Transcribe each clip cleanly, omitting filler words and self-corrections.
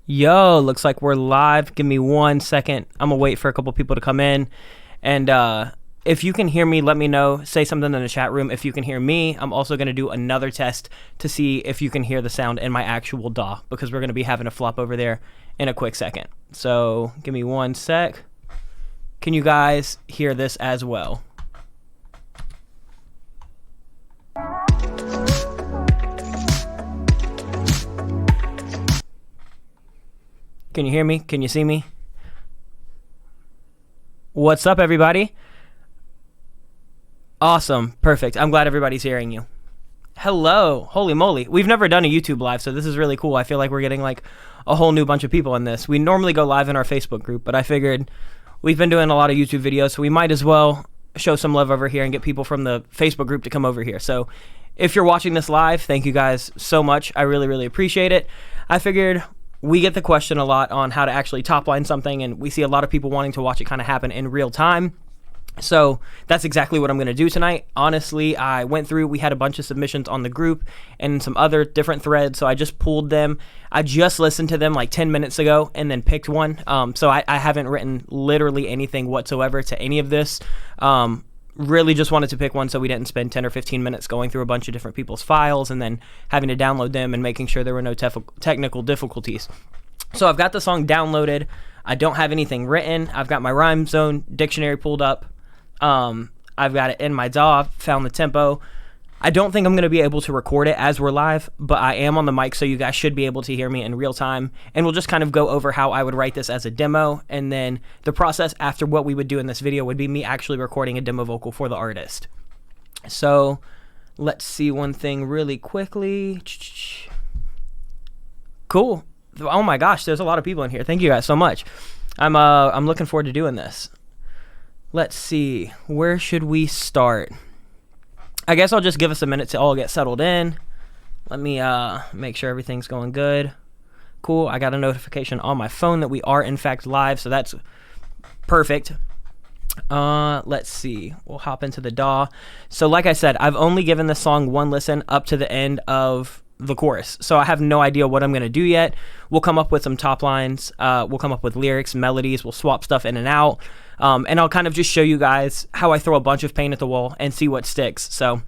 Yo, looks like we're live. Give me 1 second. I'm gonna wait for a couple people to come in. And if you can hear me, let me know. Say something in the chat room if you can hear me. I'm also gonna do another test to see if you can hear the sound in my actual DAW, because we're gonna be having a flop over there in a quick second. So give me 1 sec. Can you guys hear this as well? Can you hear me? Can you see me? What's up, everybody? Awesome. Perfect. I'm glad everybody's hearing you. Hello. Holy moly. We've never done a YouTube live, so this is really cool. I feel like we're getting like a whole new bunch of people in this. We normally go live in our Facebook group, but I figured we've been doing a lot of YouTube videos, so we might as well show some love over here and get people from the Facebook group to come over here. So if you're watching this live, thank you guys so much. I really, really appreciate it. I figured we get the question a lot on how to actually top line something, and we see a lot of people wanting to watch it kind of happen in real time. So that's exactly what I'm going to do tonight. Honestly, I went through, we had a bunch of submissions on the group and some other different threads, so I just pulled them. I just listened to them like 10 minutes ago and then picked one. So I haven't written literally anything whatsoever to any of this. Really just wanted to pick one so we didn't spend 10 or 15 minutes going through a bunch of different people's files and then having to download them and making sure there were no technical difficulties. So I've got the song downloaded. I don't have anything written. I've got my rhyme zone dictionary pulled up. I've got it in my DAW, found the tempo. I don't think I'm going to be able to record it as we're live, but I am on the mic, so you guys should be able to hear me in real time. And we'll just kind of go over how I would write this as a demo, and then the process after what we would do in this video would be me actually recording a demo vocal for the artist. So let's see one thing really quickly. Cool. Oh my gosh, there's a lot of people in here. Thank you guys so much. I'm looking forward to doing this. Let's see. Where should we start? I guess I'll just give us a minute to all get settled in. Let me make sure everything's going good. Cool. I got a notification on my phone that we are in fact live, so that's perfect. Let's see. We'll hop into the DAW. So like I said, I've only given this song one listen up to the end of the chorus, so I have no idea what I'm going to do yet. We'll come up with some top lines. We'll come up with lyrics, melodies. We'll swap stuff in and out. And I'll kind of just show you guys how I throw a bunch of paint at the wall and see what sticks. So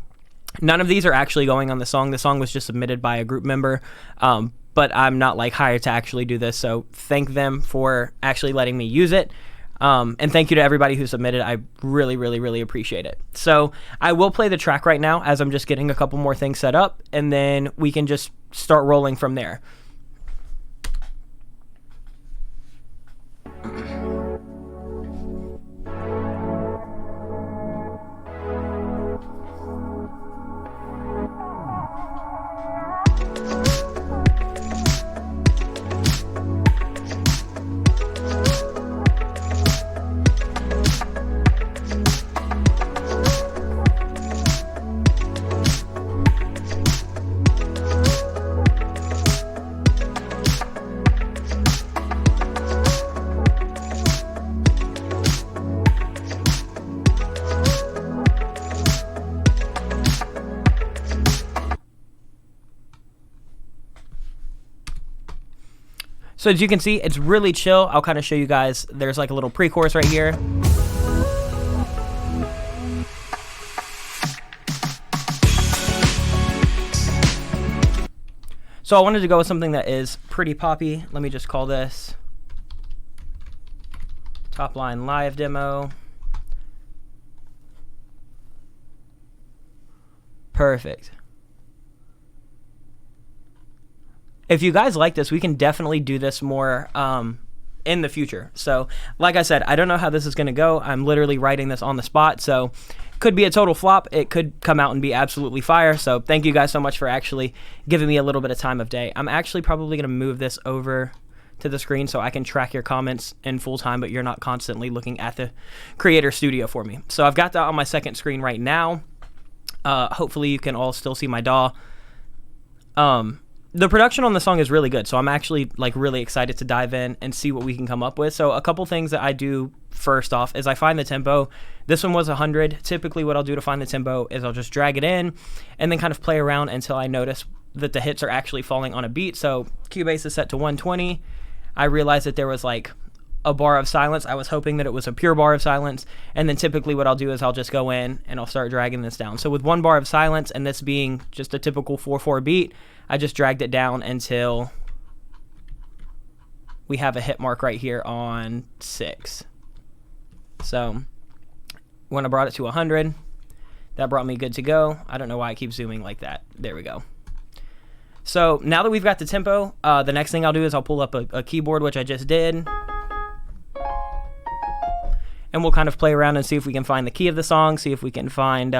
none of these are actually going on the song. The song was just submitted by a group member, but I'm not like hired to actually do this. So thank them for actually letting me use it. And thank you to everybody who submitted. I really, really, really appreciate it. So I will play the track right now as I'm just getting a couple more things set up, and then we can just start rolling from there. So as you can see, it's really chill. I'll kind of show you guys. There's like a little pre-chorus right here. So I wanted to go with something that is pretty poppy. Let me just call this Topline Live Demo. Perfect. If you guys like this, we can definitely do this more in the future. So like I said, I don't know how this is going to go. I'm literally writing this on the spot, so could be a total flop. It could come out and be absolutely fire. So thank you guys so much for actually giving me a little bit of time of day. I'm actually probably going to move this over to the screen so I can track your comments in full time, but you're not constantly looking at the Creator Studio for me. So I've got that on my second screen right now. Hopefully you can all still see my DAW. The production on the song is really good, so I'm actually like really excited to dive in and see what we can come up with. So a couple things that I do first off is I find the tempo. This one was 100. Typically what I'll do to find the tempo is I'll just drag it in and then kind of play around until I notice that the hits are actually falling on a beat. So Cubase is set to 120, I realized that there was like a bar of silence. I was hoping that it was a pure bar of silence, and then typically what I'll do is I'll just go in and I'll start dragging this down. So with 1 bar of silence, and this being just a typical 4/4 beat, I just dragged it down until we have a hit mark right here on 6. So when I brought it to 100, that brought me good to go. I don't know why I keep zooming like that. There we go. So now that we've got the tempo, the next thing I'll do is I'll pull up a keyboard, which I just did. And we'll kind of play around and see if we can find the key of the song, see if we can find,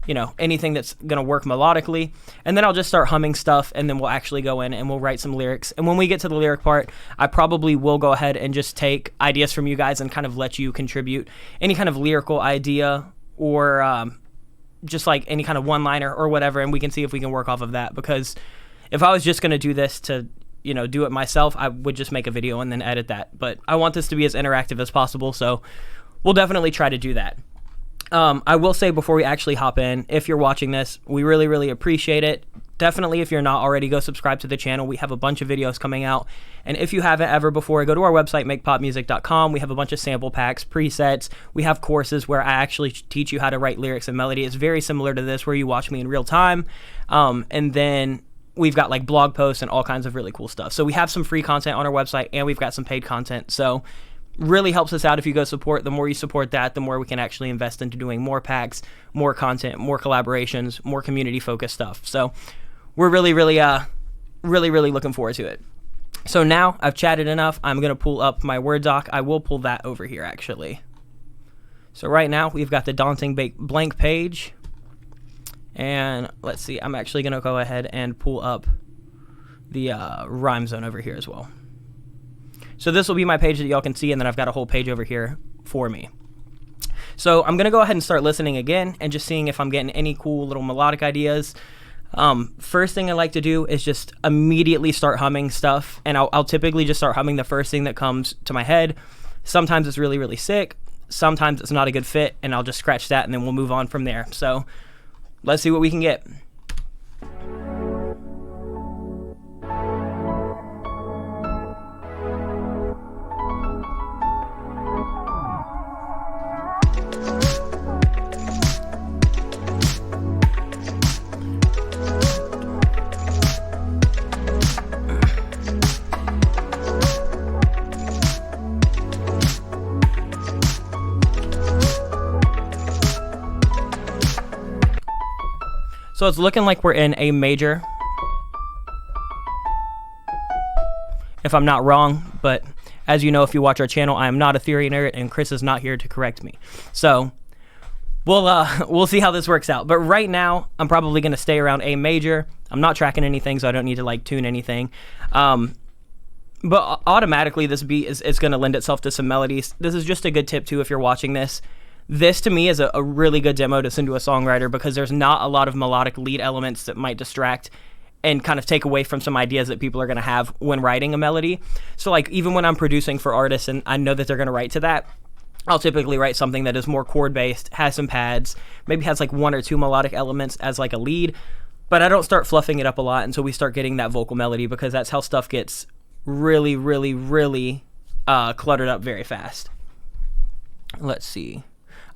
you know, anything that's going to work melodically. And then I'll just start humming stuff, and then we'll actually go in and we'll write some lyrics. And when we get to the lyric part, I probably will go ahead and just take ideas from you guys and kind of let you contribute any kind of lyrical idea or just like any kind of one-liner or whatever, and we can see if we can work off of that. Because if I was just going to do this to, you know, do it myself, I would just make a video and then edit that. But I want this to be as interactive as possible, so we'll definitely try to do that. I will say before we actually hop in, if you're watching this, we really, really appreciate it. Definitely, if you're not already, go subscribe to the channel. We have a bunch of videos coming out. And if you haven't ever before, go to our website, makepopmusic.com. We have a bunch of sample packs, presets. We have courses where I actually teach you how to write lyrics and melody. It's very similar to this, where you watch me in real time. And then we've got like blog posts and all kinds of really cool stuff. So we have some free content on our website, and we've got some paid content. So really helps us out if you go support. The more you support that, the more we can actually invest into doing more packs, more content, more collaborations, more community-focused stuff. So we're really looking forward to it. So now I've chatted enough. I'm going to pull up my Word doc. I will pull that over here, actually. So right now we've got the daunting blank page. And let's see, I'm actually going to go ahead and pull up the rhyme zone over here as well. So this will be my page that y'all can see, and then I've got a whole page over here for me. So I'm going to go ahead and start listening again and just seeing if I'm getting any cool little melodic ideas. First thing I like to do is just immediately start humming stuff, and I'll typically just start humming the first thing that comes to my head. Sometimes it's really, really sick. Sometimes it's not a good fit, and I'll just scratch that, and then we'll move on from there. So let's see what we can get. So it's looking like we're in A major, if I'm not wrong, but as you know, if you watch our channel, I am not a theory nerd, and Chris is not here to correct me. So we'll see how this works out. But right now, I'm probably going to stay around A major. I'm not tracking anything, so I don't need to like tune anything. But automatically, this beat is going to lend itself to some melodies. This is just a good tip too if you're watching this. This, to me, is a really good demo to send to a songwriter, because there's not a lot of melodic lead elements that might distract and kind of take away from some ideas that people are going to have when writing a melody. So, like, even when I'm producing for artists and I know that they're going to write to that, I'll typically write something that is more chord-based, has some pads, maybe has, like, 1 or 2 melodic elements as, like, a lead, but I don't start fluffing it up a lot until we start getting that vocal melody, because that's how stuff gets really, really, really cluttered up very fast. Let's see.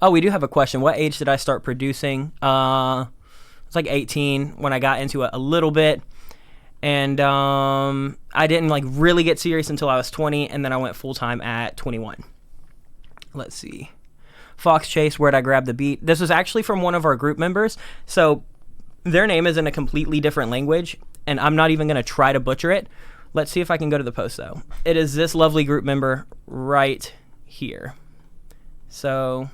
Oh, we do have a question. What age did I start producing? It's like 18 when I got into it a little bit. And I didn't like really get serious until I was 20, and then I went full-time at 21. Let's see. Fox Chase, where'd I grab the beat? This was actually from one of our group members. So their name is in a completely different language, and I'm not even going to try to butcher it. Let's see if I can go to the post, though. It is this lovely group member right here. So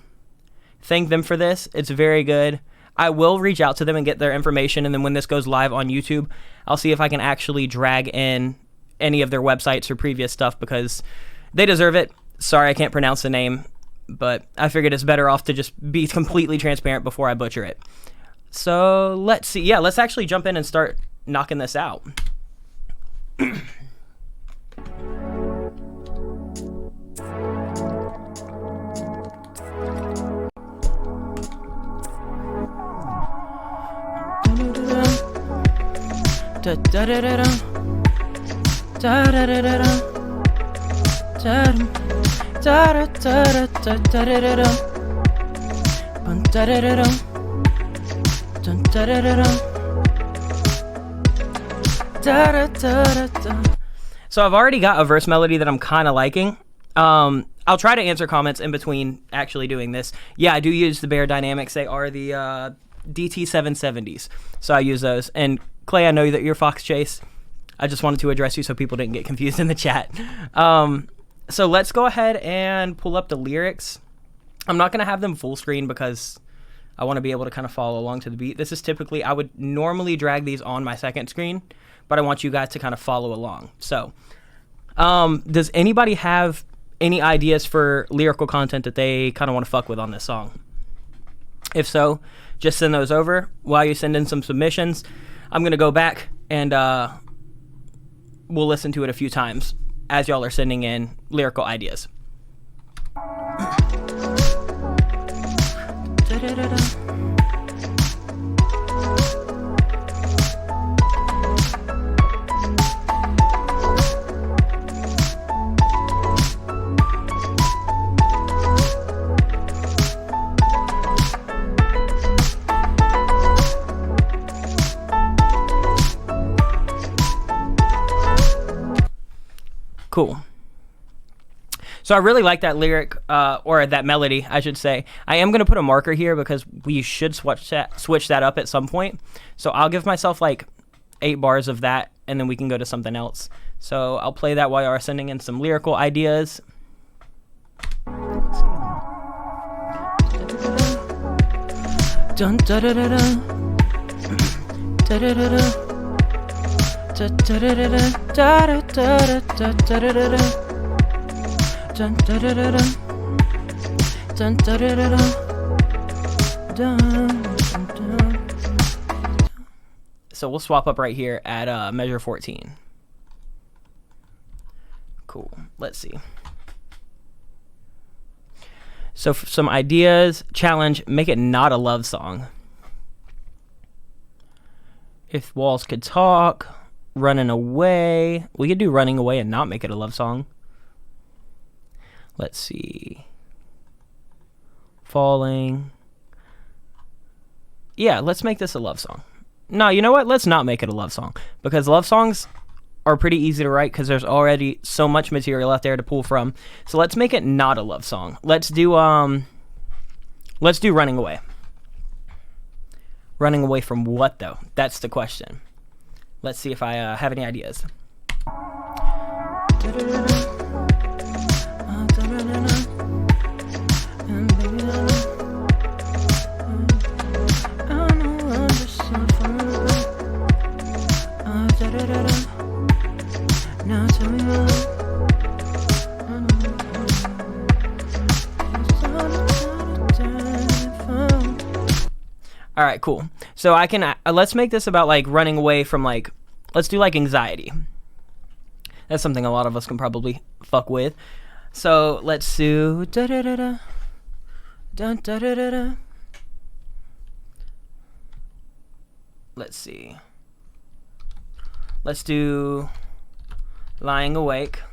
thank them for this. It's very good. I will reach out to them and get their information, and then when this goes live on YouTube, I'll see if I can actually drag in any of their websites or previous stuff, because they deserve it. Sorry, I can't pronounce the name, but I figured it's better off to just be completely transparent before I butcher it. So let's see. Yeah, let's actually jump in and start knocking this out. Da, da, da, da, da. Da da da da da. Da da da da da da da da da. Bum da da da da. Dun da da da da. Da da da da. So I've already got a verse melody that I'm kind of liking. I'll try to answer comments in between actually doing this. Yeah, I do use the Bear Dynamics. They are the DT770s. So I use those. And Clay, I know that you're Fox Chase. I just wanted to address you so people didn't get confused in the chat. So let's go ahead and pull up the lyrics. I'm not going to have them full screen because I want to be able to kind of follow along to the beat. This is typically, I would normally drag these on my second screen, but I want you guys to kind of follow along. So does anybody have any ideas for lyrical content that they kind of want to fuck with on this song? If so, just send those over. While you send in some submissions, I'm going to go back and we'll listen to it a few times as y'all are sending in lyrical ideas. Cool. So I really like that lyric, or that melody, I should say. I am going to put a marker here because we should switch that up at some point. So I'll give myself like 8 bars of that, and then we can go to something else. So I'll play that while you are sending in some lyrical ideas. Dun da da da da. Da da da da. Da da da da da da da da da da da. Dun da da da da. Dun da da da da. Dun dun dun. So we'll swap up right here at measure 14. Cool. Let's see. So for some ideas, challenge, make it not a love song. If walls could talk. Running away. We could do running away and not make it a love song. Let's see. Falling. Yeah, let's make this a love song. No, you know what? Let's not make it a love song. Because love songs are pretty easy to write because there's already so much material out there to pull from. So let's make it not a love song. Let's do running away. Running away from what though? That's the question. Let's see if I have any ideas. All right, cool. So I can let's make this about like running away from like, let's do like anxiety. That's something a lot of us can probably fuck with. So let's do da da da da da da da da da. Let's see. Let's do lying awake.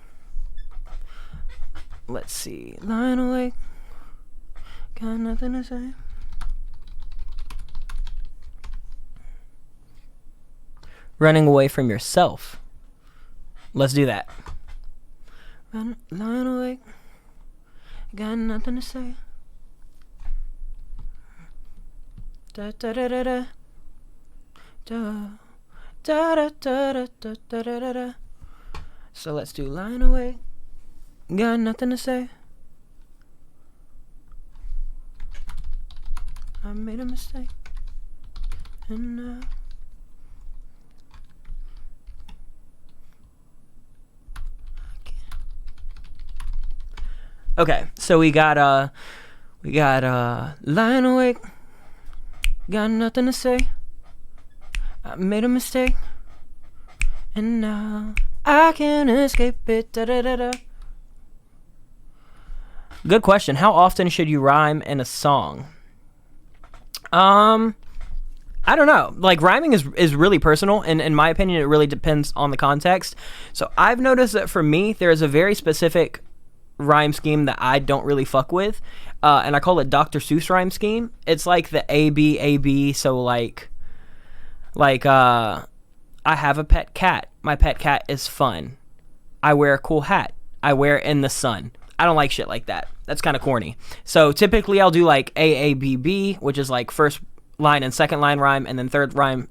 Let's see. Lying awake. Got nothing to say. Running away from yourself. Let's do that. Lying awake. Got nothing to say. Da da da da da. Da da da da da da da da da. So let's do lying awake. Got nothing to say. I made a mistake. And now okay, so we got lying awake, got nothing to say. I made a mistake, and now I can't escape it. Da da da da. Good question. How often should you rhyme in a song? I don't know. Like, rhyming is really personal, and in my opinion, it really depends on the context. So I've noticed that for me, there is a very specific rhyme scheme that I don't really fuck with, and I call it Dr. Seuss rhyme scheme. It's like the A-B. So like I have a pet cat. My pet cat is fun. I wear a cool hat. I wear it in the sun. I don't like shit like that. That's kind of corny. So typically I'll do like AABB, which is like first line and second line rhyme, and then third line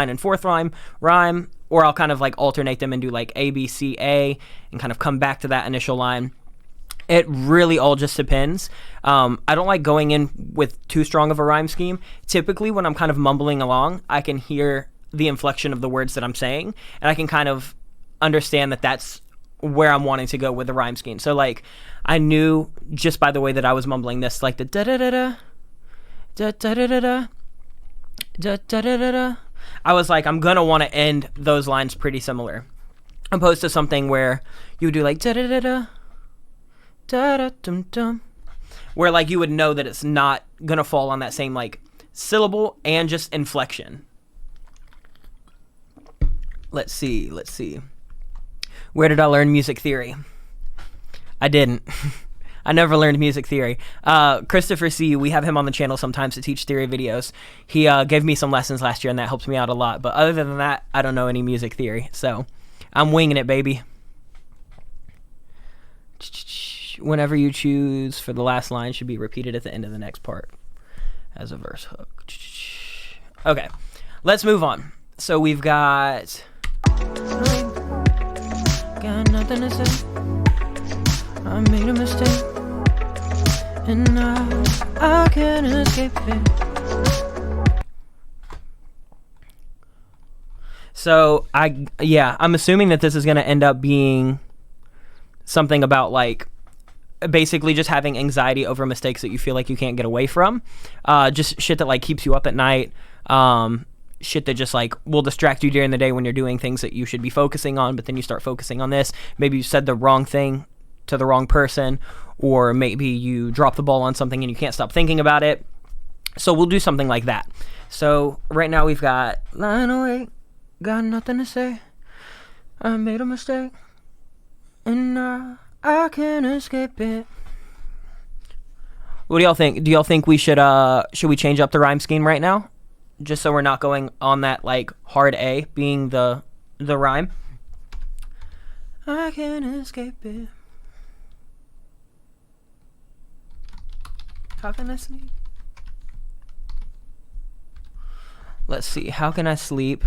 and fourth rhyme, or I'll kind of like alternate them and do like ABCA and kind of come back to that initial line. It really all just depends. I don't like going in with too strong of a rhyme scheme. Typically when I'm kind of mumbling along, I can hear the inflection of the words that I'm saying, and I can kind of understand that that's where I'm wanting to go with the rhyme scheme. So like I knew just by the way that I was mumbling this, like the da-da-da-da, da-da-da-da-da, da-da-da-da-da. I was like, I'm gonna want to end those lines pretty similar, opposed to something where you do like da-da-da-da, da-da-dum-dum, where like you would know that it's not gonna fall on that same like syllable and just inflection. Let's see. Where did I learn music theory? I didn't. I never learned music theory. Christopher C., we have him on the channel sometimes to teach theory videos. He gave me some lessons last year, and that helped me out a lot. But other than that, I don't know any music theory. So I'm winging it, baby. Whenever you choose for the last line should be repeated at the end of the next part as a verse hook. Okay, let's move on. So we've got nothing to say. I made a mistake, and now I can't escape it. So I'm assuming that this is going to end up being something about like basically just having anxiety over mistakes that you feel like you can't get away from, just shit that like keeps you up at night, shit that just like will distract you during the day when you're doing things that you should be focusing on, but then you start focusing on this. Maybe you said the wrong thing to the wrong person, or maybe you drop the ball on something and you can't stop thinking about it. So we'll do something like that. So right now we've got lying awake, got nothing to say, I made a mistake, and now I can't escape it. What do y'all think? Do y'all think we should we change up the rhyme scheme right now? Just so we're not going on that like hard A being the rhyme. I can't escape it. How can I sleep? Let's see. How can I sleep?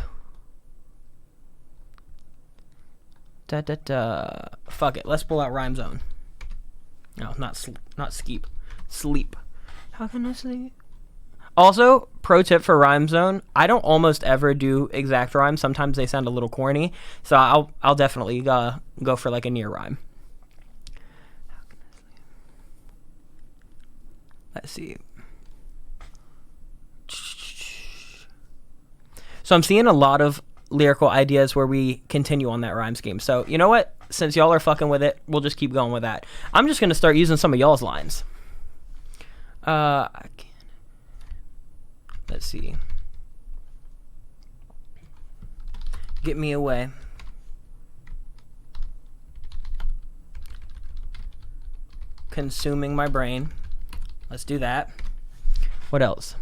Da da da. Fuck it. Let's pull out Rhyme Zone. No, not skeep. Sleep. How can I sleep? Also, pro tip for Rhyme Zone, I don't almost ever do exact rhymes. Sometimes they sound a little corny, so I'll definitely go for like a near rhyme. Let's see. So I'm seeing a lot of lyrical ideas where we continue on that rhyme scheme. So you know what? Since y'all are fucking with it, we'll just keep going with that. I'm just gonna start using some of y'all's lines. Let's see. Get me away. Consuming my brain. Let's do that. What else?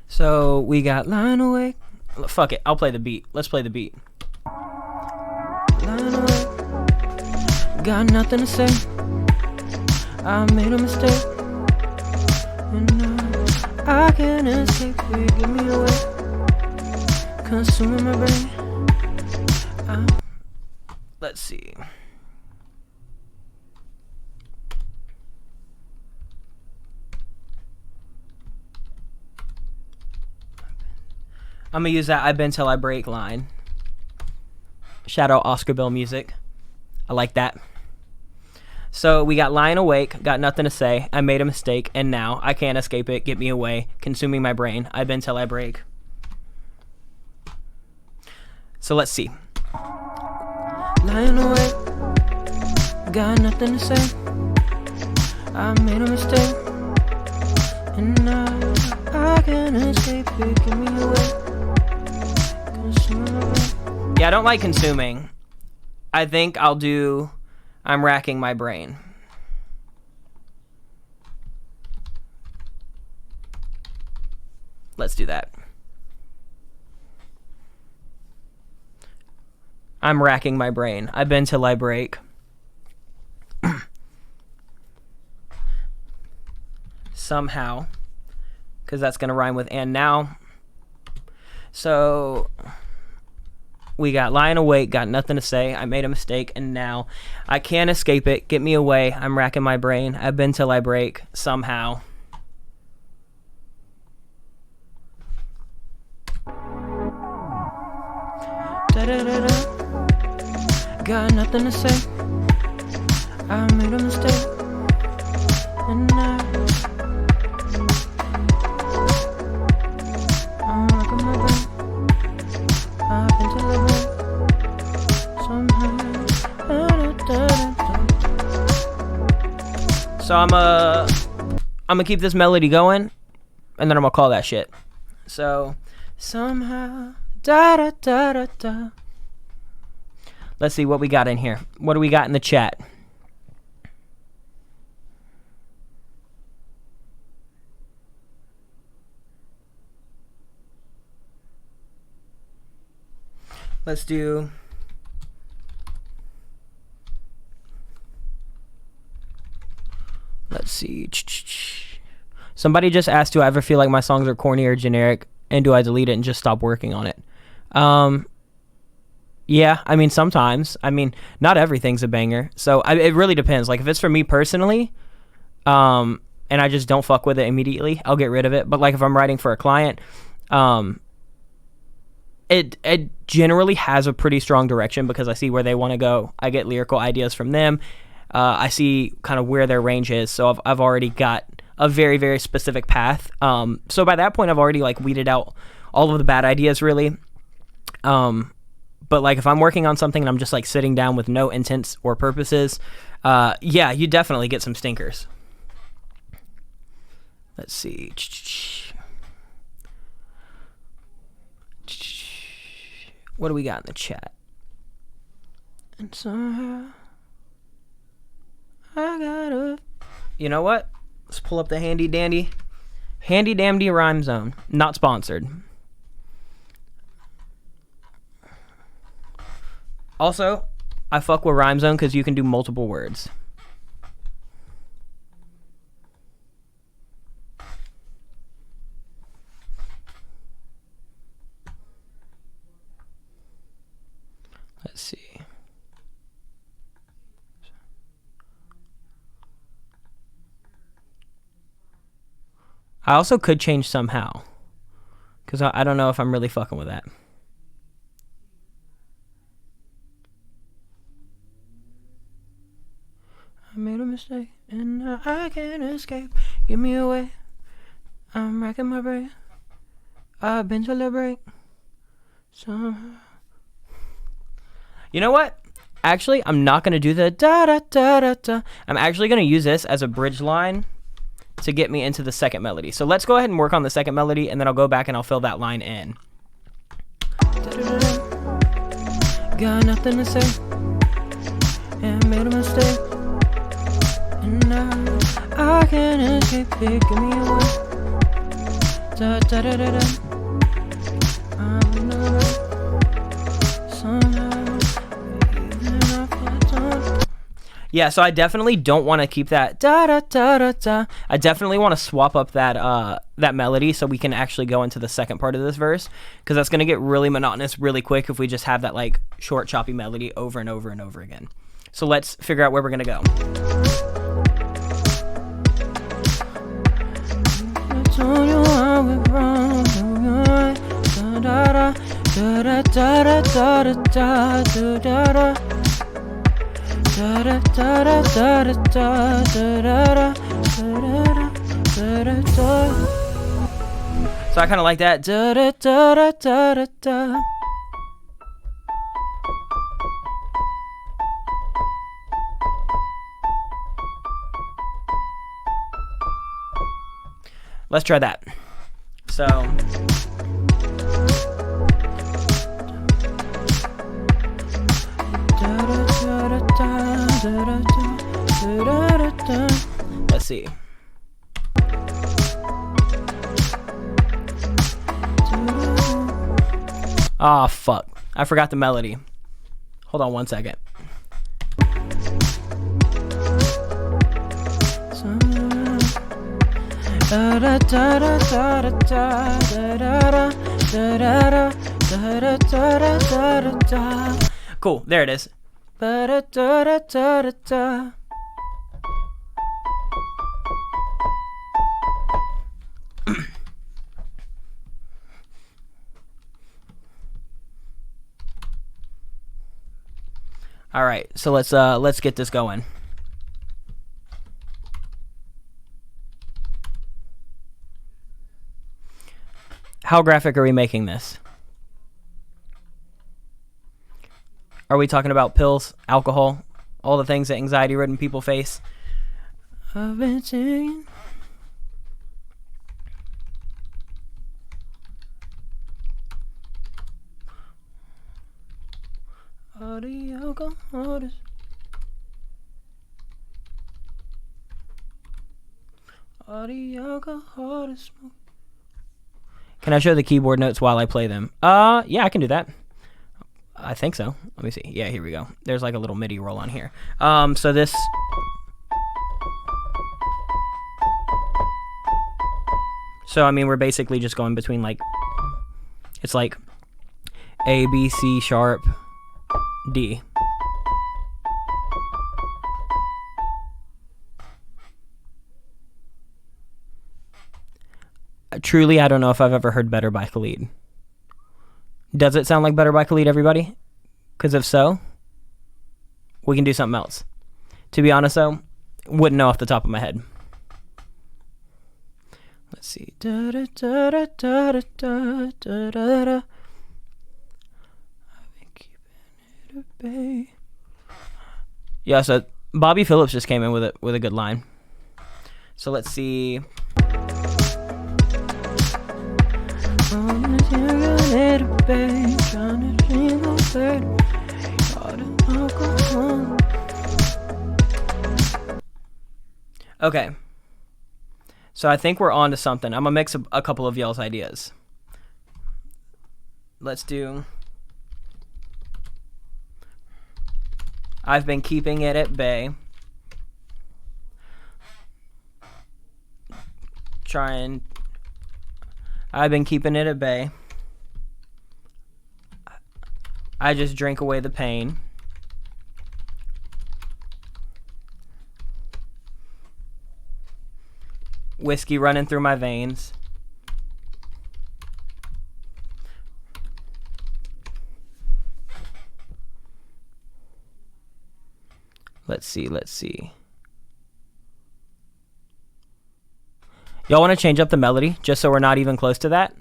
So we got lying awake. Fuck it. I'll play the beat. Let's play the beat. Lying awake. Got nothing to say. I made a mistake, and now I can't escape it. Give me away, consuming my brain. Let's see. I'm gonna use that "I've been till I break" line. Shout out Oscar Bill Music. I like that. So we got lying awake, got nothing to say, I made a mistake, and now I can't escape it, get me away, consuming my brain, I've been till I break. So let's see. Lying awake, got nothing to say, I made a mistake, and now I can't escape it. Give me away. Yeah, I don't like consuming. I think I'll do I'm racking my brain. Let's do that. I'm racking my brain. I've been till I break. Somehow. Because that's going to rhyme with and now. So we got lying awake, got nothing to say. I made a mistake, and now I can't escape it. Get me away. I'm racking my brain. I've been till I break. Somehow. Da-da-da-da. Got nothing to say. I made a mistake, and now I'm rocking my brain. I've been till I break. Somehow. Da-da-da-da-da. So I'm gonna keep this melody going, and then I'm gonna call that shit. So somehow. Da da da da da. Let's see what we got in here. What do we got in the chat? Let's do. Let's see. Somebody just asked, do I ever feel like my songs are corny or generic, and do I delete it and just stop working on it? Yeah, I mean, sometimes. I mean, not everything's a banger. So it really depends. Like, if it's for me personally, and I just don't fuck with it immediately, I'll get rid of it. But, like, if I'm writing for a client, it generally has a pretty strong direction because I see where they want to go. I get lyrical ideas from them. I see kind of where their range is. So I've already got a very, very specific path. So by that point, I've already, like, weeded out all of the bad ideas, really. But, like, if I'm working on something and I'm just, like, sitting down with no intents or purposes, yeah, you definitely get some stinkers. Let's see. What do we got in the chat? And somehow I gotta... You know what? Let's pull up the handy dandy rhyme zone. Not sponsored. Also, I fuck with rhyme zone because you can do multiple words. Let's see. I also could change somehow because I don't know if I'm really fucking with that. I made a mistake and now I can't escape. Give me away. I'm racking my brain. I've been till I break. Somehow. You know what? Actually, I'm not going to do the da-da-da-da-da. I'm actually going to use this as a bridge line to get me into the second melody. So let's go ahead and work on the second melody, and then I'll go back and I'll fill that line in. Got nothing to say, and made a mistake, and now I can't escape it. Give me away. Da-da-da-da-da. I'm not somehow. Yeah, so I definitely don't want to keep that da-da-da-da-da. I definitely want to swap up that that melody so we can actually go into the second part of this verse, because that's going to get really monotonous really quick if we just have that, like, short, choppy melody over and over and over again. So let's figure out where we're going to go. So I kind of like that. let's try that. So let's see. Ah, fuck. I forgot the melody. Hold on one second. Cool, there it is. All right, so let's get this going. How graphic are we making this? Are we talking about pills, alcohol, all the things that anxiety-ridden people face? I've been singing. All the alcohol is. All the alcohol is smoke. Can I show the keyboard notes while I play them? Yeah, I can do that. I think so. Let me see. Yeah, here we go. There's like a little MIDI roll on here. So this. So, I mean, we're basically just going between like, it's like A, B, C sharp, D. Truly, I don't know if I've ever heard Better by Khalid. Does it sound like Better by Khalid, everybody? Because if so, we can do something else. To be honest, though, wouldn't know off the top of my head. Let's see. Da, da, da, da, da, da, da, da, da. I've been keeping it at bay. Yeah, so Bobby Phillips just came in with a good line. So let's see. Okay. So I think we're on to something. I'm going to mix a couple of y'all's ideas. Let's do... I've been keeping it at bay. I've been keeping it at bay. I just drink away the pain. Whiskey running through my veins. Let's see. Y'all want to change up the melody just so we're not even close to that?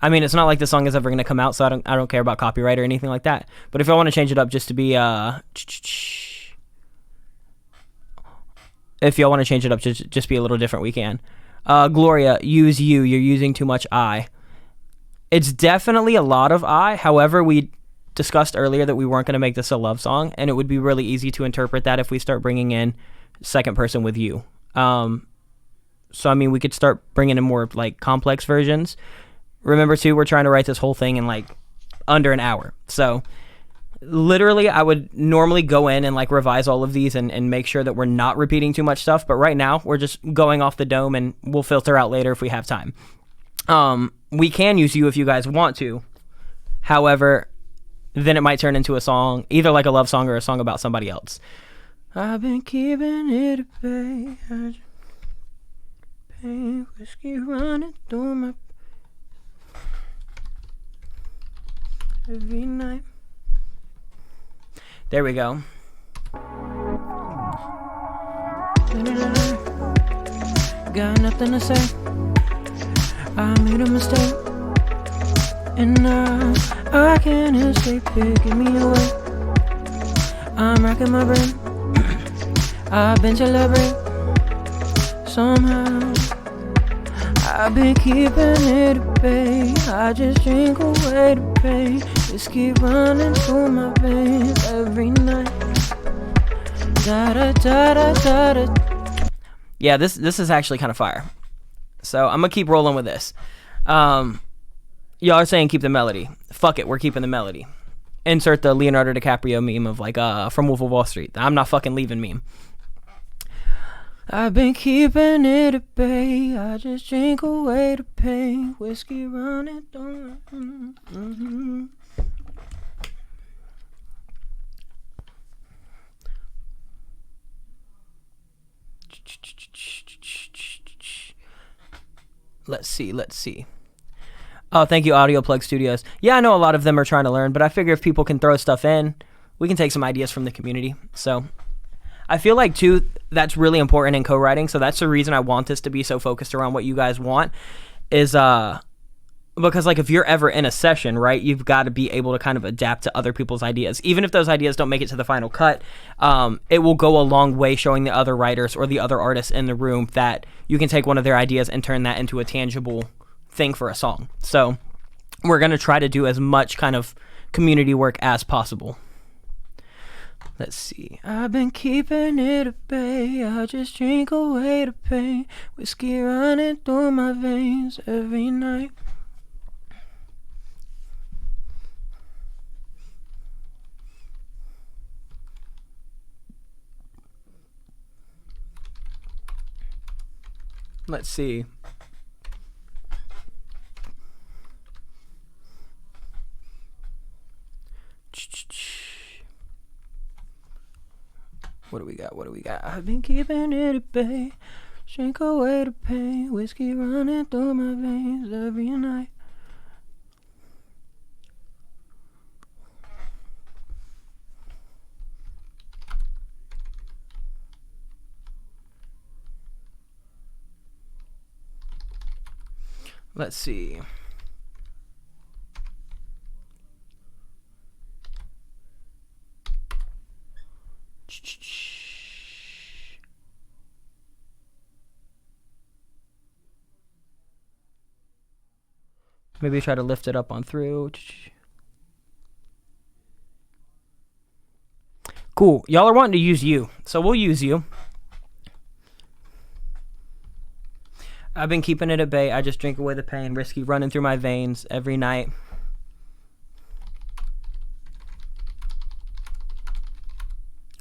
I mean, it's not like the song is ever going to come out, so I don't care about copyright or anything like that. But if y'all want to change it up just to be if y'all want to change it up to just be a little different, we can. Gloria, use you. You're using too much I. It's definitely a lot of I. However, we discussed earlier that we weren't going to make this a love song, and it would be really easy to interpret that if we start bringing in second person with you. So, I mean, we could start bringing in more, like, complex versions. Remember, too, we're trying to write this whole thing in, like, under an hour. So, literally, I would normally go in and, like, revise all of these and make sure that we're not repeating too much stuff. But right now, we're just going off the dome, and we'll filter out later if we have time. We can use you if you guys want to. However, then it might turn into a song, either like a love song or a song about somebody else. I've been keeping it at bay. Pain, whiskey running through my every night. There we go. Got nothing to say. I made a mistake, and now I can't escape it. Give me away. I'm racking my brain. I've been celebrating. Somehow I've been keeping it at bay. I just drink away the pain. Whiskey running through my veins every night. Da da da da da da. Yeah, this is actually kind of fire. So I'm gonna keep rolling with this. Y'all are saying keep the melody. Fuck it, we're keeping the melody. Insert the Leonardo DiCaprio meme of like from Wolf of Wall Street. I'm not fucking leaving meme. I've been keeping it at bay. I just drink away the pain. Whiskey running through. Mm-hmm. Let's see. Oh, thank you, Audio Plug Studios. Yeah, I know a lot of them are trying to learn, but I figure if people can throw stuff in, we can take some ideas from the community. So I feel like, too, that's really important in co-writing. So that's the reason I want this to be so focused around what you guys want is because, like, if you're ever in a session, right, you've got to be able to kind of adapt to other people's ideas. Even if those ideas don't make it to the final cut, it will go a long way showing the other writers or the other artists in the room that you can take one of their ideas and turn that into a tangible thing for a song. So we're going to try to do as much kind of community work as possible. Let's see. I've been keeping it at bay. I just drink away the pain. Whiskey running through my veins every night. Let's see. What do we got? I've been keeping it at bay. Drink away the pain. Whiskey running through my veins every night. Let's see. Maybe try to lift it up on through. Cool. Y'all are wanting to use you, so we'll use you. I've been keeping it at bay. I just drink away the pain. Whiskey running through my veins every night.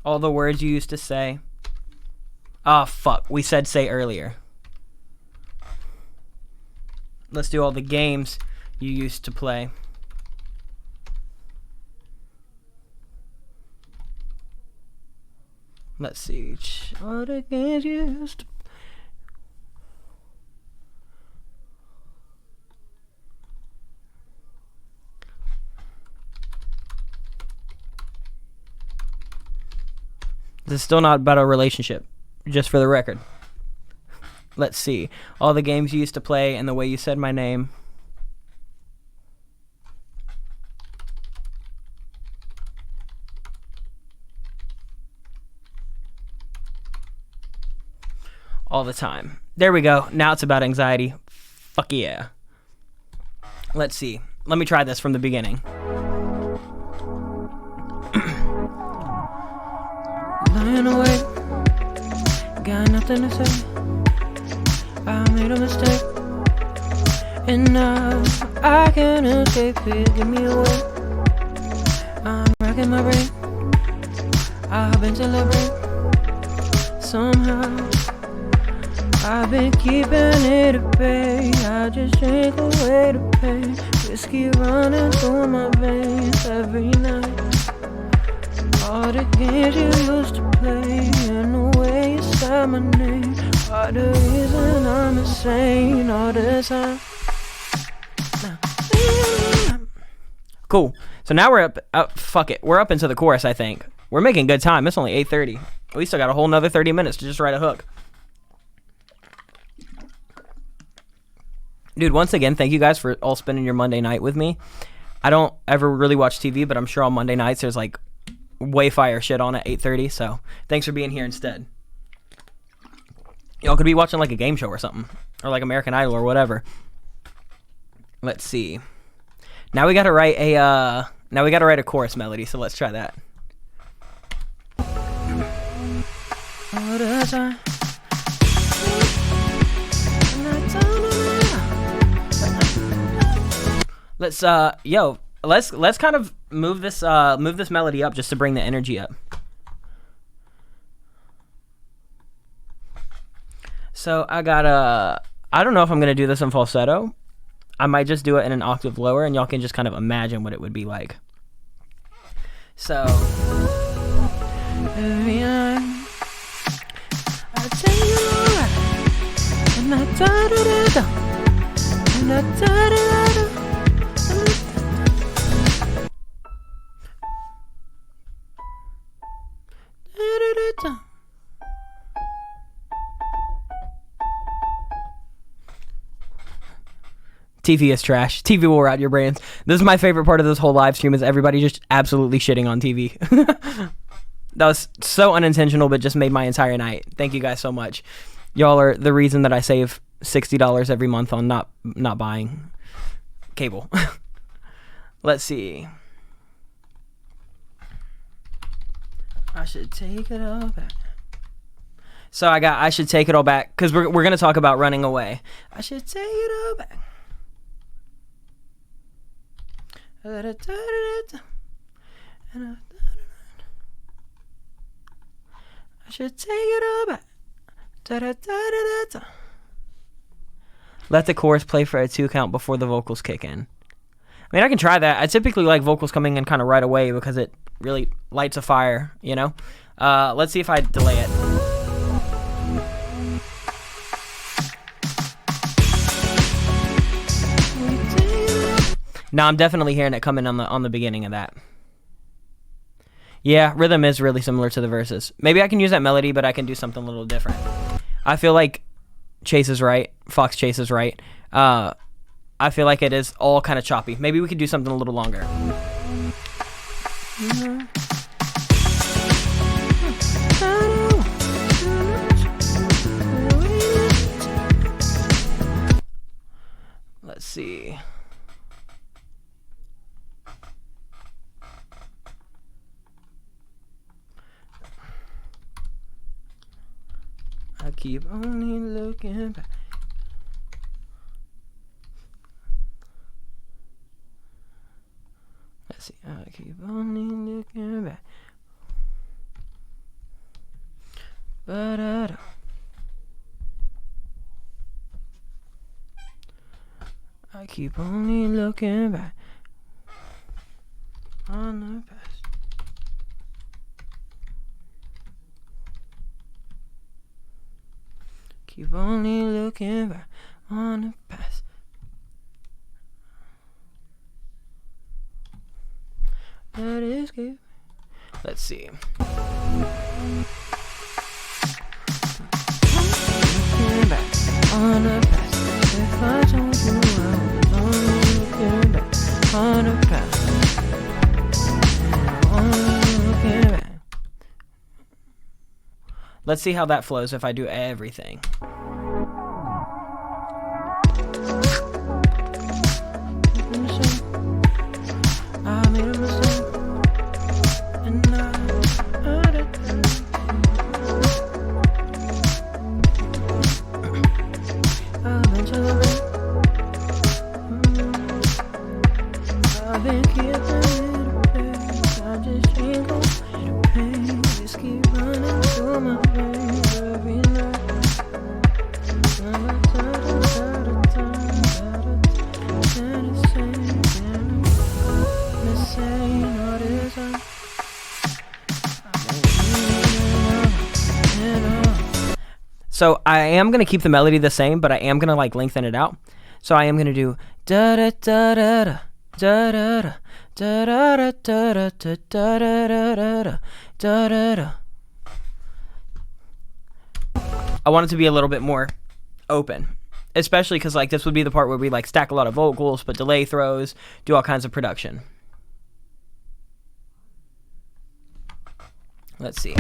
All the words you used to say. Ah, fuck. We said say earlier. Let's do all the games you used to play. Let's see. All the games you used to play. This is still not about a relationship, just for the record. Let's see. All the games you used to play and the way you said my name. All the time. There we go. Now it's about anxiety. Fuck yeah. Let's see. Let me try this from the beginning. Lying awake, got nothing to say. I made a mistake, and now I can't escape it. Give me away. I'm racking my brain. I've been celebrating somehow. I've been keeping it at bay. I just drink away the pain. Whiskey running through my veins every night. All the games you used to play and the way you said my name are the reason I'm insane all the time. Cool. So now we're up. Fuck it. We're up into the chorus, I think. We're making good time. It's only 8:30. We still got a whole nother 30 minutes to just write a hook. Dude, once again, thank you guys for all spending your Monday night with me. I don't ever really watch TV, but I'm sure on Monday nights there's like way fire shit on at 8:30, so thanks for being here instead. Y'all could be watching like a game show or something. or like American Idol or whatever. Let's see. Now we gotta write a chorus melody. So let's try that. Let's let's kind of move this melody up just to bring the energy up. So I don't know if I'm gonna do this in falsetto. I might just do it in an octave lower, and y'all can just kind of imagine what it would be like. So TV is trash. TV will rot your brains. This is my favorite part of this whole live stream, is everybody just absolutely shitting on TV. That was so unintentional, but just made my entire night. Thank you guys so much. Y'all are the reason that I save $60 every month on not buying cable. Let's see. I should take it all back. So I should take it all back, because we're going to talk about running away. I should take it all back. I should take it all back. Let the chorus play for a 2 count before the vocals kick in. I mean, I can try that. I typically like vocals coming in kind of right away because it really lights a fire, you know? Let's see if I delay it. No, I'm definitely hearing it coming on the beginning of that. Yeah, rhythm is really similar to the verses. Maybe I can use that melody, but I can do something a little different. I feel like Chase is right. Fox Chase is right. I feel like it is all kind of choppy. Maybe we could do something a little longer. Let's see. I keep only looking back. Let's see. I keep only looking back. Ba-da-da. I keep only looking back on the past. Keep only looking back on the past. That is good. Let's see. Looking back on the past. If I told you I was only looking back on the past. Only looking back. Let's see how that flows if I do everything. I made a mistake, and eventually I've been keeping it away. I just ain't gonna fight the pain. Just keep running through my veins every night. So I am gonna keep the melody the same, but I am gonna like lengthen it out. So I am gonna do da da da da da da da da da da da da da da da da da da. I want it to be a little bit more open, especially because like this would be the part where we like stack a lot of vocals, put delay throws, do all kinds of production. Let's see.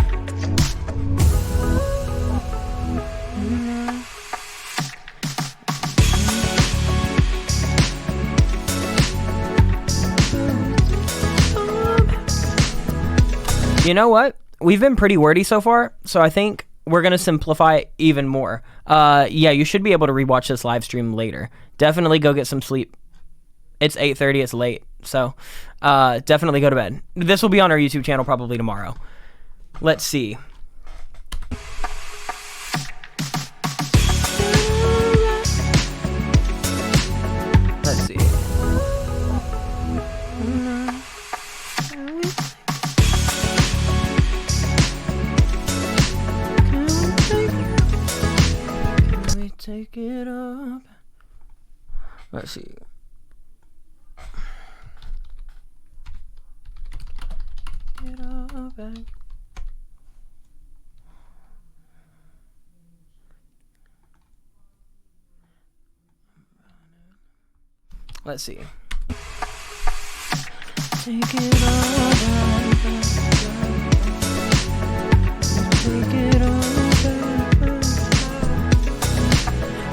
You know what? We've been pretty wordy so far, so I think we're going to simplify it even more. Yeah, you should be able to rewatch this live stream later. Definitely go get some sleep. It's 8:30, it's late, so definitely go to bed. This will be on our YouTube channel probably tomorrow. Let's see. Let's see. Can we take it up? Let's see. Get up back. Let's see. Take it all back, back, back. Take it all back, back.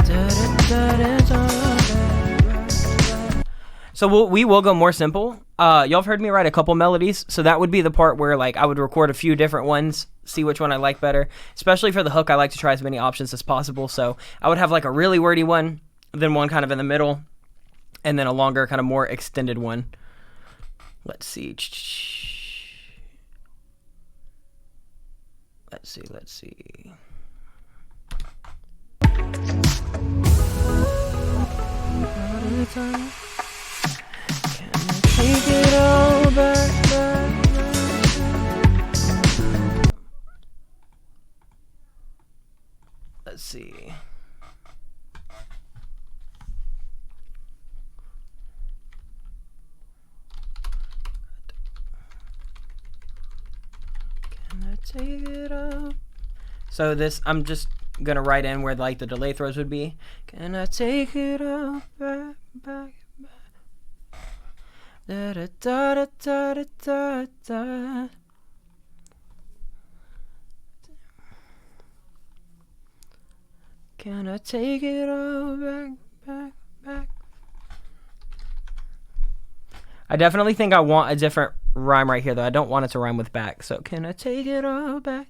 Da, da, da, da, da. So we will go more simple. Y'all have heard me write a couple melodies, so that would be the part where like I would record a few different ones, see which one I like better. Especially for the hook, I like to try as many options as possible. So I would have like a really wordy one, then one kind of in the middle, and then a longer, kind of more extended one. Let's see. Let's see. Can I take it all back, back, back? Let's see. Take it up. So this, I'm just gonna write in where like the delay throws would be. Can I take it up, back, back, back? Da da da da da da da. Can I take it all back, back, back? I definitely think I want a different rhyme right here, though. I don't want it to rhyme with back. So, can I take it all back?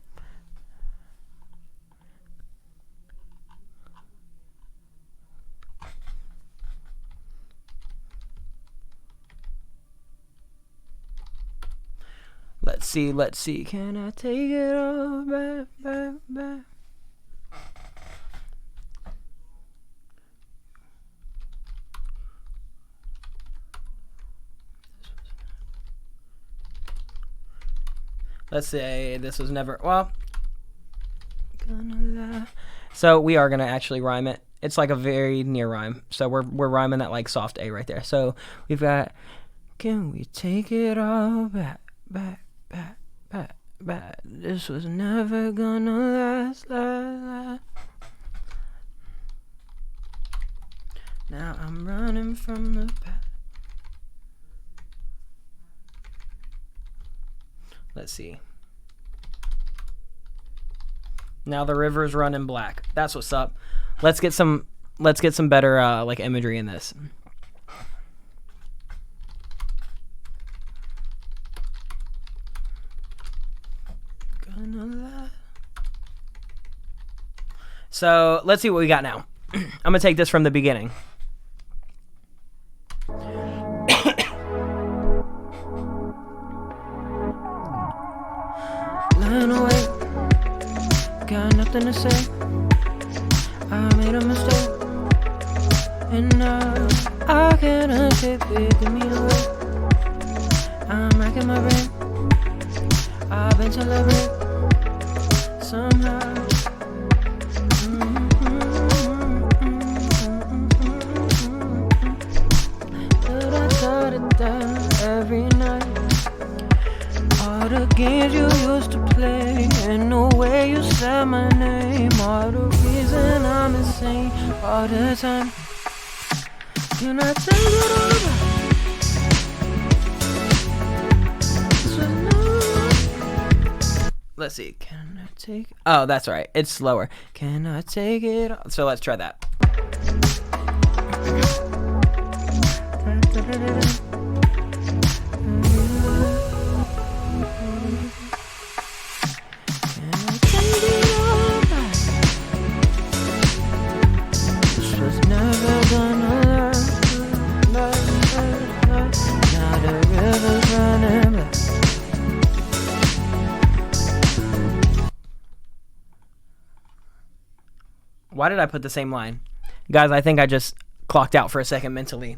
Let's see. Can I take it all back, back, back? Let's say this was never, well, so we are gonna actually rhyme it. It's like a very near rhyme. So we're rhyming that like soft A right there. So we've got, can we take it all back, back, back, back, back? This was never gonna last, last. Now I'm running from the past. Let's see. Now the river's running black. That's what's up. Let's get some better like imagery in this. So let's see what we got now. I'm gonna take this from the beginning. Got nothing to say. I made a mistake, and now I cannot take picking me away. I'm racking my brain. I've been celebrating somehow. Every night, all the games you used to play, and the way you said my name, all the reason I'm insane, all the time. Can I take it over? Let's see. Can I take? Oh, that's right. It's slower. Can I take it? So let's try that. never gonna learn. Now the river's running back. Why did I put the same line? Guys, I think I just clocked out for a second mentally.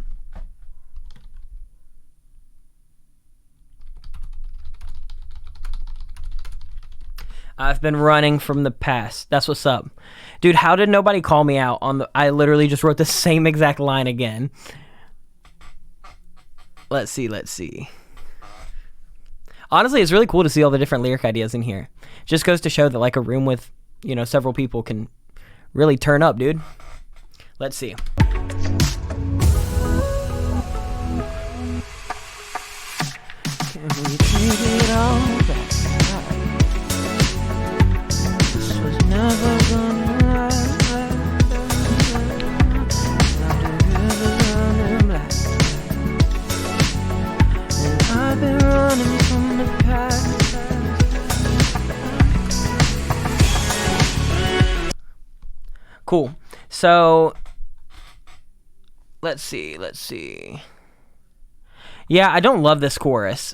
I've been running from the past. That's what's up. Dude, how did nobody call me out on the... I literally just wrote the same exact line again. Let's see. Honestly, it's really cool to see all the different lyric ideas in here. Just goes to show that like a room with, you know, several people can really turn up, dude. Let's see. Can we take it all back? This was never gonna last. Now the river's running black, and I've been running from the past. Cool. So let's see. Yeah, I don't love this chorus.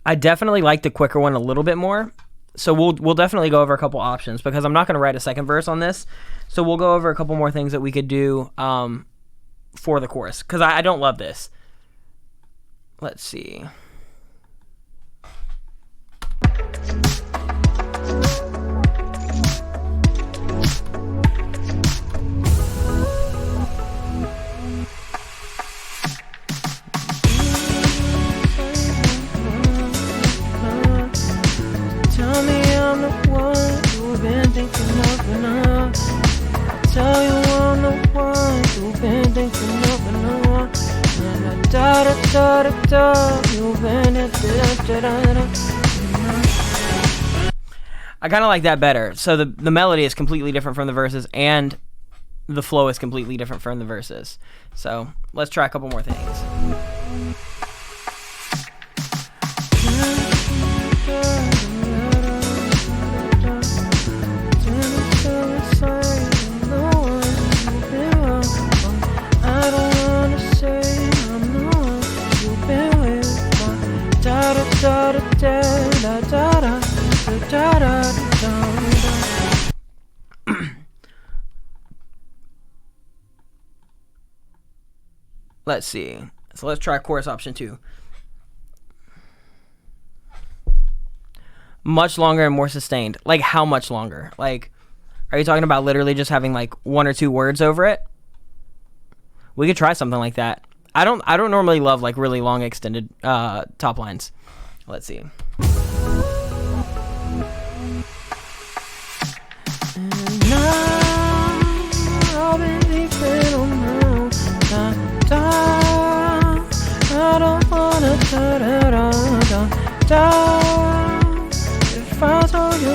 I definitely like the quicker one a little bit more. So we'll definitely go over a couple options because I'm not going to write a second verse on this. So we'll go over a couple more things that we could do for the chorus because I don't love this. Let's see. Tell me I'm the one you've been thinking of enough. I tell you I'm the one you've been thinking of enough. And da da da da da, you've been da da da da. I kind of like that better. So the melody is completely different from the verses, and the flow is completely different from the verses. So let's try a couple more things. Let's see. So let's try chorus option 2. Much longer and more sustained. Like how much longer? Like, are you talking about literally just having like 1 or 2 words over it? We could try something like that. I don't normally love like really long extended top lines. Let's see. And now I'll be leaving on my own. I don't wanna if I told you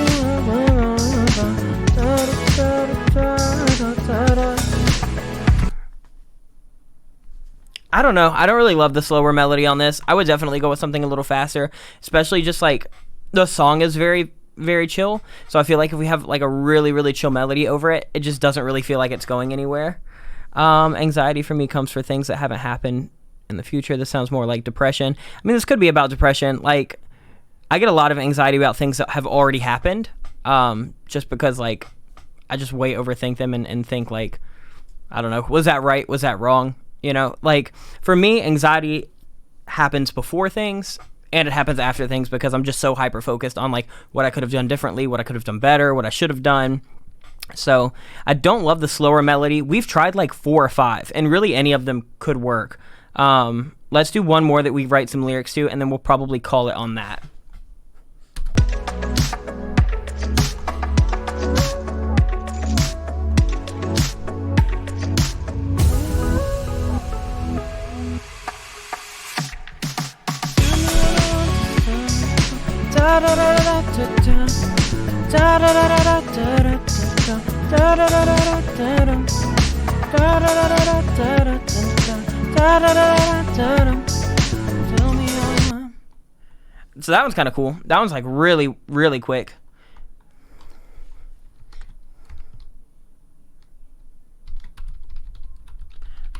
I don't know. I don't really love the slower melody on this. I would definitely go with something a little faster, especially just like the song is very, very chill. So I feel like if we have like a really, really chill melody over it, it just doesn't really feel like it's going anywhere. Anxiety for me comes for things that haven't happened in the future. This sounds more like depression. I mean, this could be about depression. Like, I get a lot of anxiety about things that have already happened, just because like I just way overthink them and think like, I don't know, was that right? Was that wrong? You know, like for me, anxiety happens before things and it happens after things because I'm just so hyper focused on like what I could have done differently, what I could have done better, what I should have done. So I don't love the slower melody. We've tried like 4 or 5 and really any of them could work. Let's do one more that we write some lyrics to and then we'll probably call it on that. So that one's kind of cool. That one's like really, really quick.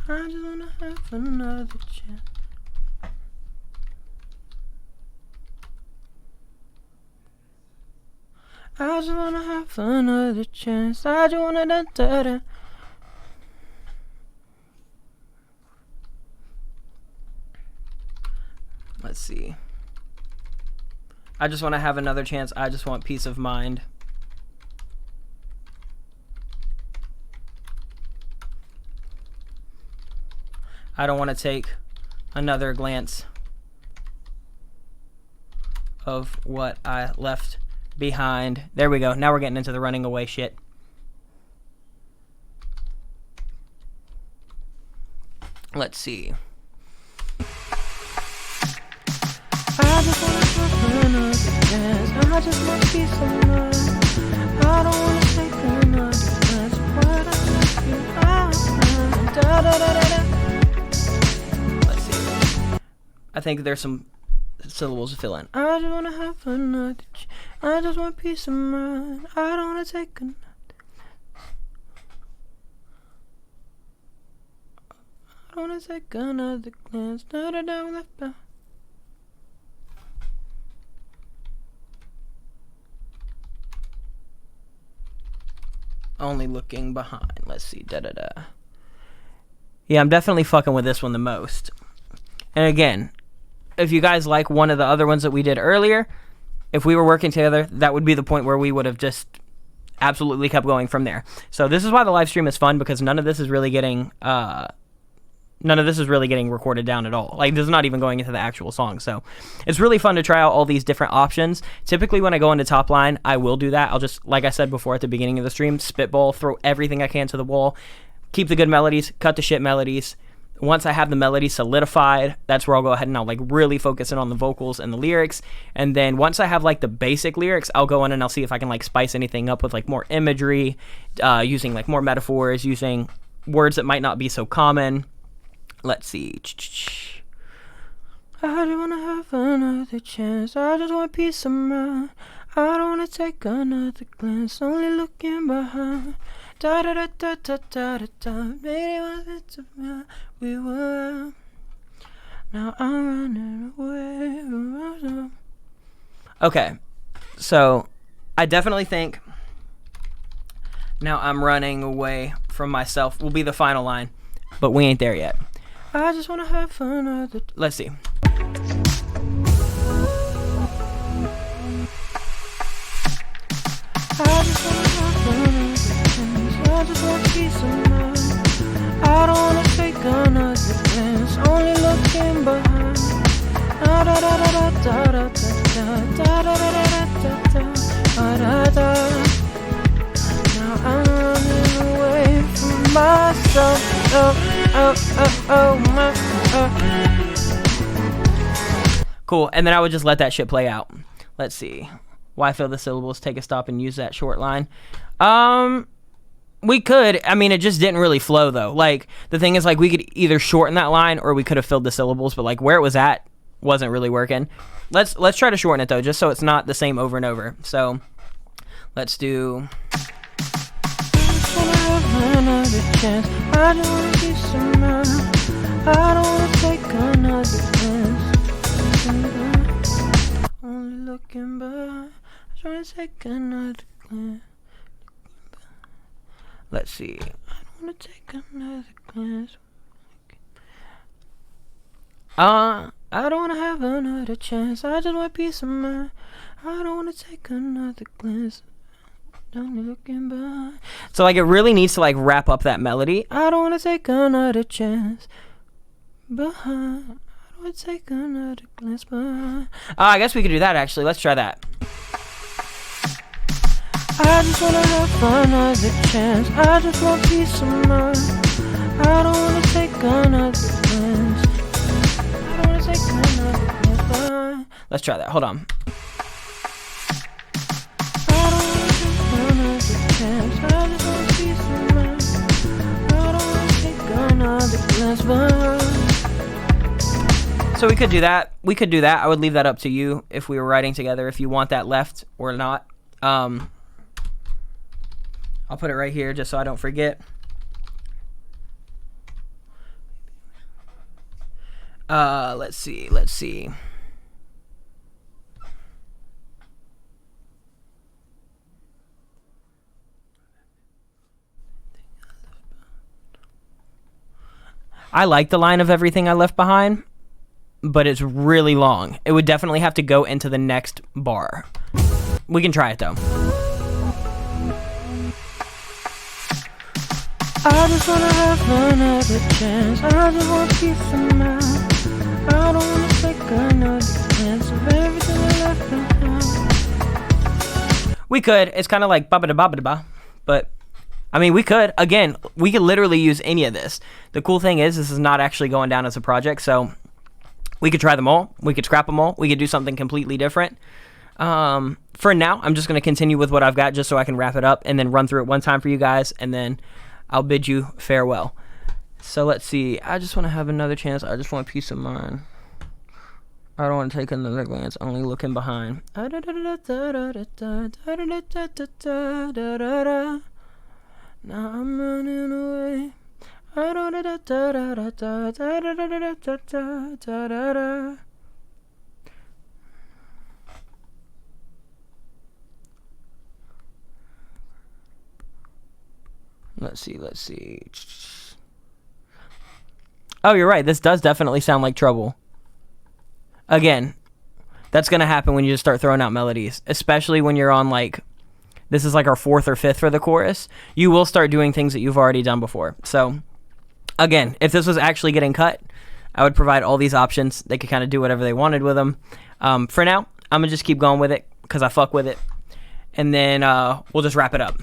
I just wanna have another chance. I just wanna have another chance. I just wanna da da da. Let's see. I just want to have another chance. I just want peace of mind. I don't want to take another glance of what I left behind. There we go. Now we're getting into the running away shit. Let's see. I just wanna have another chance. I just want peace of mind. I don't wanna take another chance. What Let's see. I think there's some syllables to fill in. I just wanna have another chance. I just want peace of mind. I don't wanna take another. I don't wanna take another glance. Da da da left behind. Only looking behind. Let's see. Da da da. Yeah, I'm definitely fucking with this one the most. And again, if you guys like one of the other ones that we did earlier, if we were working together, that would be the point where we would have just absolutely kept going from there. So this is why the live stream is fun, because none of this is really getting recorded down at all. Like, this is not even going into the actual song. So it's really fun to try out all these different options. Typically when I go into Topline, I will do that. I'll just, like I said before at the beginning of the stream, spitball, throw everything I can to the wall, keep the good melodies, cut the shit melodies. Once I have the melody solidified, that's where I'll go ahead and I'll like really focus in on the vocals and the lyrics. And then once I have like the basic lyrics, I'll go in and I'll see if I can like spice anything up with like more imagery, using like more metaphors, using words that might not be so common. Let's see. I just wanna have another chance. I just want peace of mind. I don't wanna take another glance. Only looking behind. Da da da da da da da da. Maybe it was we were. Now I'm running away. Okay, so I definitely think now I'm running away from myself will be the final line, but we ain't there yet. I just wanna have another. Let's see. I just wanna have another chance. I just want peace of mind. I don't wanna take another glance. Only looking behind. Da da da da da da da da da da da da da. Now I'm running away from myself. Cool, and then I would just let that shit play out. Let's see. Why fill the syllables, take a stop, and use that short line? We could. I mean, it just didn't really flow, though. Like, the thing is, like, we could either shorten that line, or we could have filled the syllables, but, like, where it was at wasn't really working. Let's try to shorten it, though, just so it's not the same over and over. So, let's do... Another chance. I don't wanna be some I don't wanna take another glance. Only looking back. I just wanna take another glance. Let's see. I don't wanna take another glance. I don't wanna have another chance. I just want peace of mind. I don't wanna take another glance. Looking behind. So like it really needs to like wrap up that melody. I don't want to take another chance behind. I don't want to take another glance behind. I guess we could do that actually. Let's try that. I just want to have another chance. I just want peace of mind. I don't want to take another glance. I don't want to take another glance behind. Let's try that. Hold on. So we could do that. We could do that. I would leave that up to you if we were writing together, if you want that left or not. I'll put it right here just so I don't forget. Let's see. I like the line of everything I left behind, but it's really long. It would definitely have to go into the next bar. We can try it though. I just wanna have another chance. I just want peace of mind. I don't wanna take another chance of everything I left behind. We could. It's kind of like ba-ba-da-ba-ba-da-ba, but I mean, we could. Again, we could literally use any of this. The cool thing is this is not actually going down as a project, so we could try them all. We could scrap them all. We could do something completely different. For now, I'm just going to continue with what I've got just so I can wrap it up and then run through it one time for you guys, and then I'll bid you farewell. So let's see. I just want to have another chance. I just want peace of mind. I don't want to take another glance, only looking behind. Now I'm running away. Let's see. Oh, you're right. This does definitely sound like Trouble. Again, that's going to happen when you just start throwing out melodies, especially when you're on, like, this is like our 4th or 5th for the chorus. You will start doing things that you've already done before. So, again, if this was actually getting cut, I would provide all these options. They could kind of do whatever they wanted with them. For now, I'm going to just keep going with it because I fuck with it. And then we'll just wrap it up.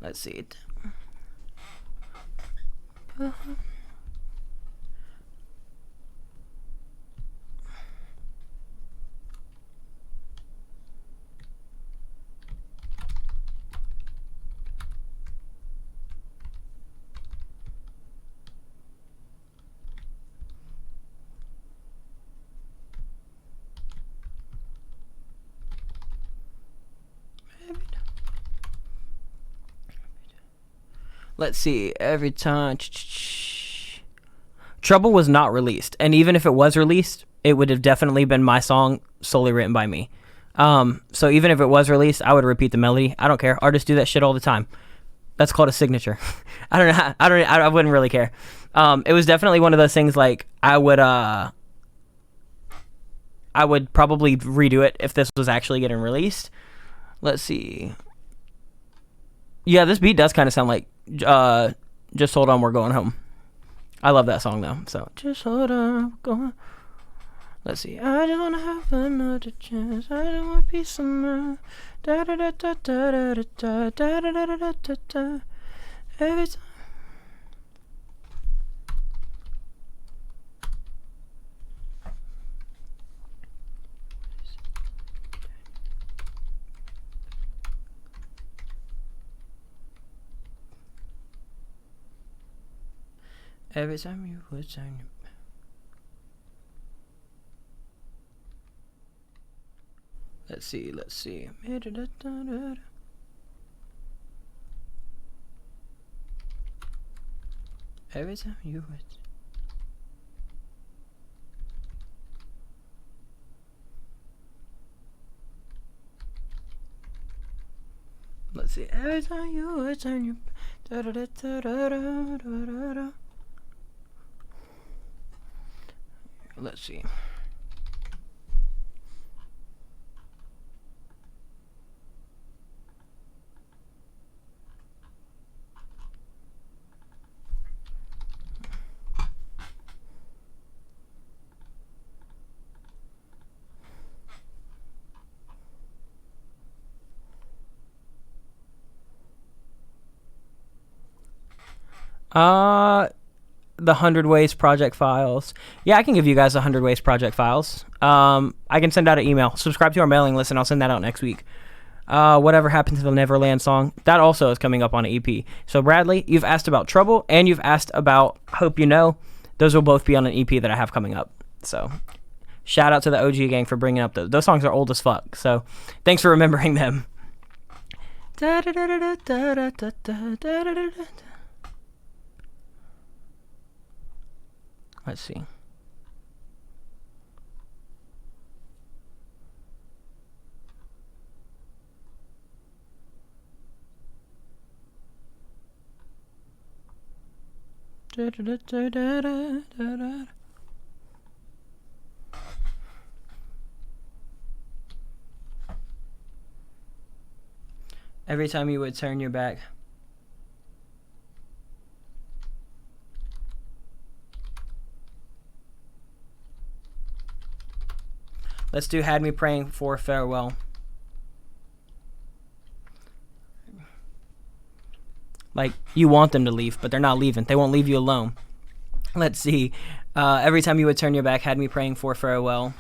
Let's see it. Let's see, every time. Trouble was not released. And even if it was released, it would have definitely been my song solely written by me. So even if it was released, I would repeat the melody. I don't care. Artists do that shit all the time. That's called a signature. I wouldn't really care. It was definitely one of those things like I would probably redo it if this was actually getting released. Let's see. Yeah, this beat does kind of sound like Just Hold On, We're Going Home. I love that song though. So just hold on, we're going. Let's see. I just wanna have another chance. I just want peace of mind. Da da da da da da da da da da da da da. Every time. Every time you would turn your back. Let's see. Every time you would. Let's see. Every time you would turn your back. Let's see. The 100 Ways project files. Yeah, I can give you guys 100 Ways project files. I can send out an email. Subscribe to our mailing list, and I'll send that out next week. Whatever Happened to the Neverland song. That also is coming up on an EP. So Bradley, you've asked about Trouble and you've asked about Hope You Know. Those will both be on an EP that I have coming up. So shout out to the OG gang for bringing up those. Those songs are old as fuck. So thanks for remembering them. Let's see. Every time you would turn your back. Let's do Had Me Praying for Farewell. Like, you want them to leave, but they're not leaving. They won't leave you alone. Let's see. Every time you would turn your back, Had Me Praying for Farewell.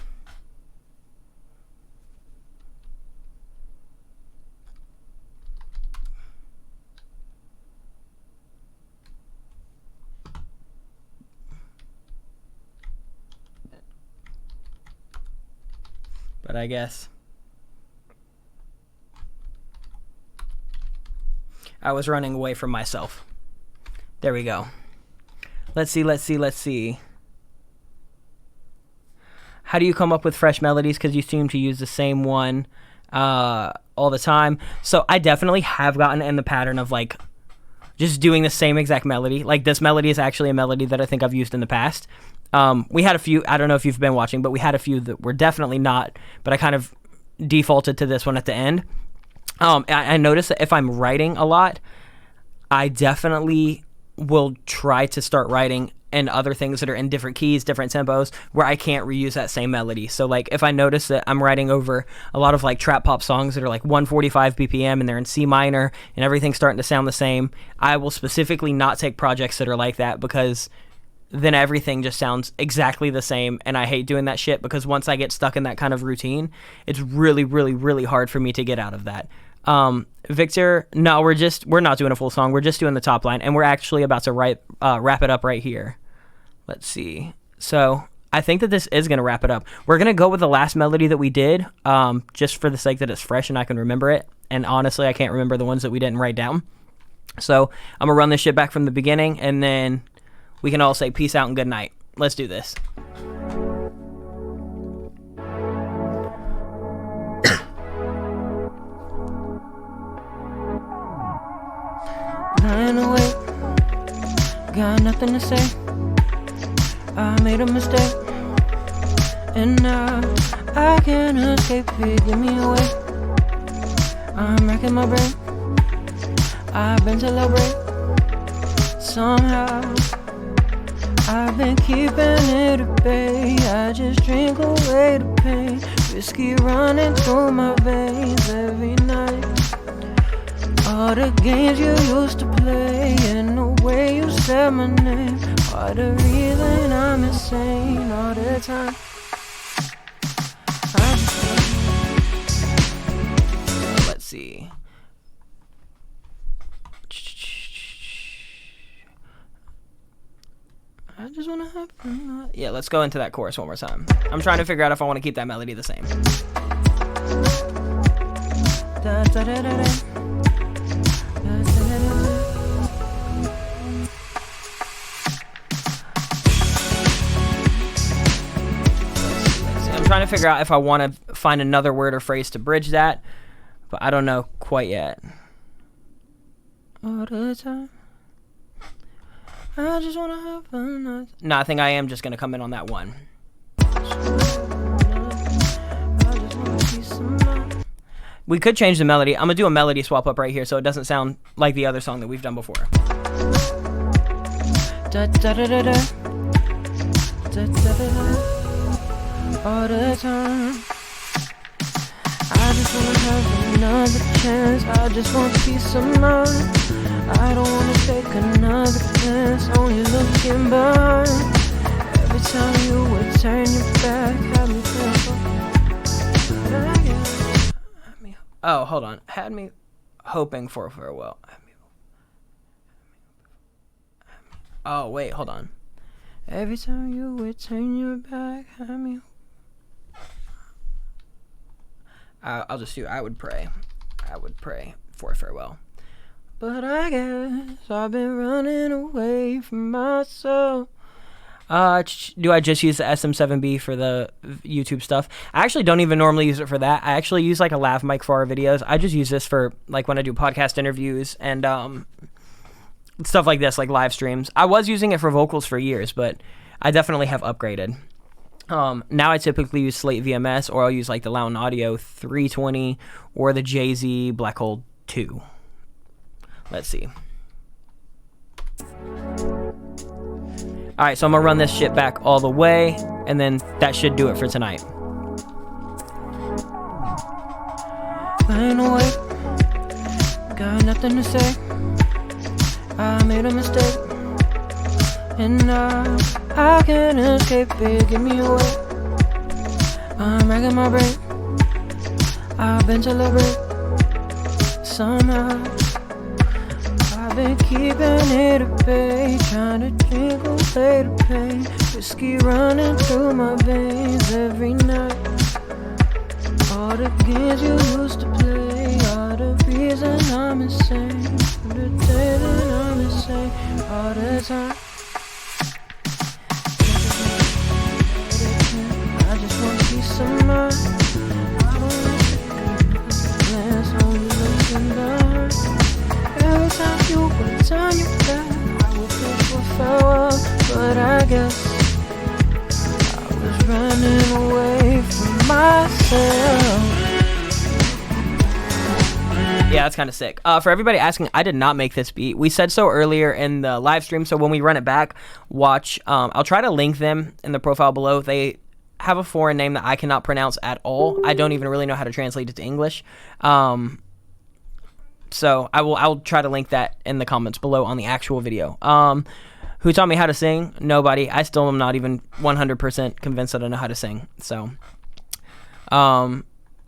But I guess I was running away from myself. There we go. Let's see. How do you come up with fresh melodies? Because you seem to use the same one all the time. So I definitely have gotten in the pattern of like just doing the same exact melody. Like this melody is actually a melody that I think I've used in the past. We had a few, I don't know if you've been watching, but we had a few that were definitely not, but I kind of defaulted to this one at the end. I noticed that if I'm writing a lot, I definitely will try to start writing in other things that are in different keys, different tempos, where I can't reuse that same melody. So like if I notice that I'm writing over a lot of like trap pop songs that are like 145 BPM and they're in C minor and everything's starting to sound the same, I will specifically not take projects that are like that, because then everything just sounds exactly the same, and I hate doing that shit, because once I get stuck in that kind of routine, it's really, really, really hard for me to get out of that. Victor, no, we're not doing a full song. We're just doing the top line, and we're actually about to wrap it up right here. Let's see. So I think that this is going to wrap it up. We're going to go with the last melody that we did, just for the sake that it's fresh and I can remember it. And honestly, I can't remember the ones that we didn't write down. So I'm going to run this shit back from the beginning, and then we can all say peace out and good night. Let's do this. Lying awake, got nothing to say. I made a mistake, and now I can't escape it. Give me away. I'm racking my brain. I've been till I break. Somehow I've been keeping it at bay. I just drink away the pain. Whiskey running through my veins every night. All the games you used to play, and the way you said my name, are the reason I'm insane all the time. Let's see. I just want to have fun. Yeah, let's go into that chorus one more time. I'm trying to figure out if I want to keep that melody the same. Da, da, da, da, da. I'm trying to figure out if I want to find another word or phrase to bridge that, but I don't know quite yet. All the time, I just want to have fun. No, I think I am just going to come in on that one. We could change the melody. I'm going to do a melody swap up right here so it doesn't sound like the other song that we've done before. Da, da, da, da, da. Da, da, da, da. All the time, I just want to have another chance. I just want peace of mind. I don't want to take another chance on you looking behind. Every time you would turn your back, have me feel Oh, hold on. Had me hoping for farewell. Oh, wait, hold on. Every time you would turn your back, had me. I'll just do, I would pray for farewell. But I guess I've been running away from myself. Do I just use the SM7B for the YouTube stuff? I actually don't even normally use it for that. I actually use like a lav mic for our videos. I just use this for like when I do podcast interviews and stuff like this, like live streams. I was using it for vocals for years, but I definitely have upgraded. Now I typically use Slate VMS, or I'll use like the Loudon Audio 320 or the JZ Black Hole 2. Let's see. All right, so I'm gonna run this shit back all the way, and then that should do it for tonight. Ain't no way, got nothing to say. I made a mistake, and now I can't escape it. Give me away. I'm racking my brain. I've been celebrating somehow. I've been keeping it at bay, trying to drink away the pain. Whiskey running through my veins every night. All the games you used to play are the reason I'm insane. The day that I'm insane all the time. I just want peace of mind. I don't want to glance on you looking down. Every time you would turn your back, I would think for farewell. But I guess I was running away from myself. Yeah, that's kind of sick. For everybody asking, I did not make this beat. We said so earlier in the live stream, so when we run it back, watch. I'll try to link them in the profile below. They have a foreign name that I cannot pronounce at all. I don't even really know how to translate it to English. So I'll try to link that in the comments below on the actual video. Who taught me how to sing? Nobody. I still am not even 100% convinced that I know how to sing. So,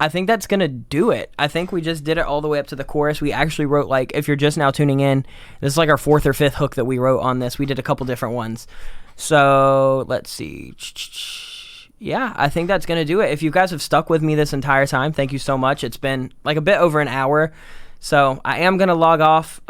I think that's going to do it. I think we just did it all the way up to the chorus. We actually wrote, like, if you're just now tuning in, this is like our 4th or 5th hook that we wrote on this. We did a couple different ones. So, let's see. Yeah, I think that's going to do it. If you guys have stuck with me this entire time, thank you so much. It's been like a bit over an hour. So I am going to log off.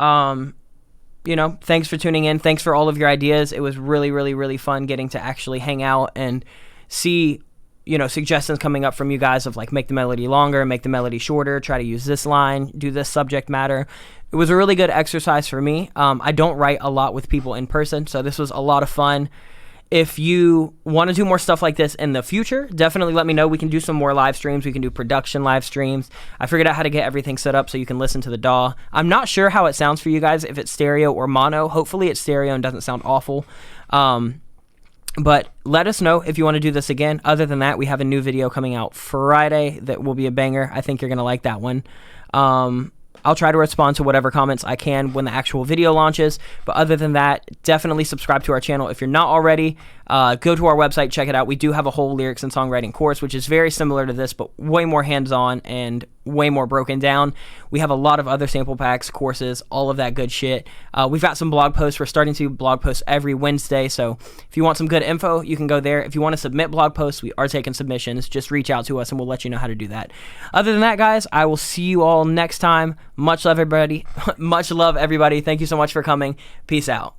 You know, thanks for tuning in. Thanks for all of your ideas. It was really, really, really fun getting to actually hang out and see, you know, suggestions coming up from you guys of like make the melody longer, make the melody shorter, try to use this line, do this subject matter. It was a really good exercise for me. I don't write a lot with people in person, so this was a lot of fun. If you want to do more stuff like this in the future, definitely let me know. We can do some more live streams. We can do production live streams. I figured out how to get everything set up so you can listen to the DAW. I'm not sure how it sounds for you guys, if it's stereo or mono. Hopefully it's stereo and doesn't sound awful. But let us know if you want to do this again. Other than that, we have a new video coming out Friday that will be a banger. I think you're going to like that one. I'll try to respond to whatever comments I can when the actual video launches. But other than that, definitely subscribe to our channel. If you're not already, go to our website, check it out. We do have a whole lyrics and songwriting course, which is very similar to this, but way more hands-on and way more broken down. We have a lot of other sample packs, courses, all of that good shit. We've got some blog posts. We're starting to blog posts every Wednesday, so if you want some good info, you can go there. If you want to submit blog posts, we are taking submissions. Just reach out to us, and we'll let you know how to do that. Other than that, guys, I will see you all next time. Much love, everybody. Much love, everybody. Thank you so much for coming. Peace out.